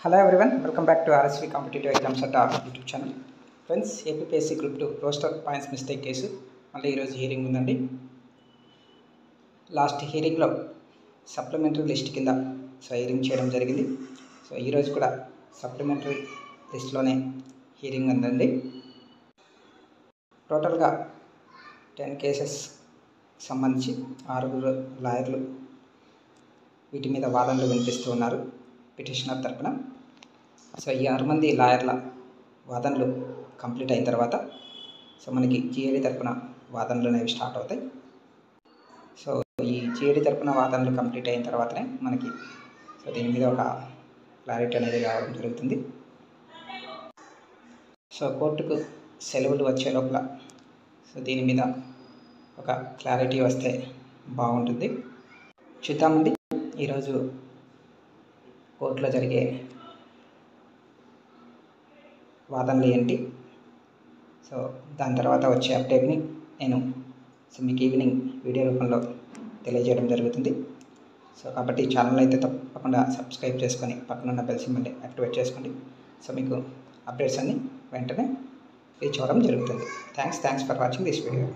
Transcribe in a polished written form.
Hello everyone, welcome back to RSV Competitive Exams at our YouTube channel. Friends, APPSC Group 2 roster points mistake case మళ్ళీ ఈరోజు hearing ఉందండి. Last హీరింగ్లో supplementary list కింద hearing చేయడం జరిగింది. ఈరోజు కూడా సప్లిమెంటరీ లిస్ట్లోనే హీరింగ్ ఉందండి. టోటల్గా 10 కేసెస్ సంబంధించి 6 లాయర్లు వీటి మీద వాదనలు వినిపిస్తూ ఉన్నారు పిటిషనర్ తరపున. ఈ 6 మంది లాయర్ల వాదనలు కంప్లీట్ అయిన తర్వాత మనకి జిఏడి తరపున వాదనలు అనేవి స్టార్ట్ అవుతాయి. ఈ జిఏడి తరపున వాదనలు కంప్లీట్ అయిన తర్వాతనే మనకి దీని మీద ఒక క్లారిటీ అనేది రావడం జరుగుతుంది. కోర్టుకు సెలవులు వచ్చే లోపల దీని మీద ఒక క్లారిటీ వస్తే బాగుంటుంది. చూద్దామండి ఈరోజు కోర్టులో జరిగే వాదనలు ఏంటి. దాని తర్వాత వచ్చే అప్డేట్ని నేను మీకు ఈవినింగ్ వీడియో రూపంలో తెలియజేయడం జరుగుతుంది. కాబట్టి ఛానల్ అయితే తప్పకుండా సబ్స్క్రైబ్ చేసుకొని పక్కనున్న బెల్ సింబల్ని యాక్టివేట్ చేసుకోండి. మీకు అప్డేట్స్ అన్నీ వెంటనే రీచ్ అవ్వడం జరుగుతుంది. Thanks for watching this video.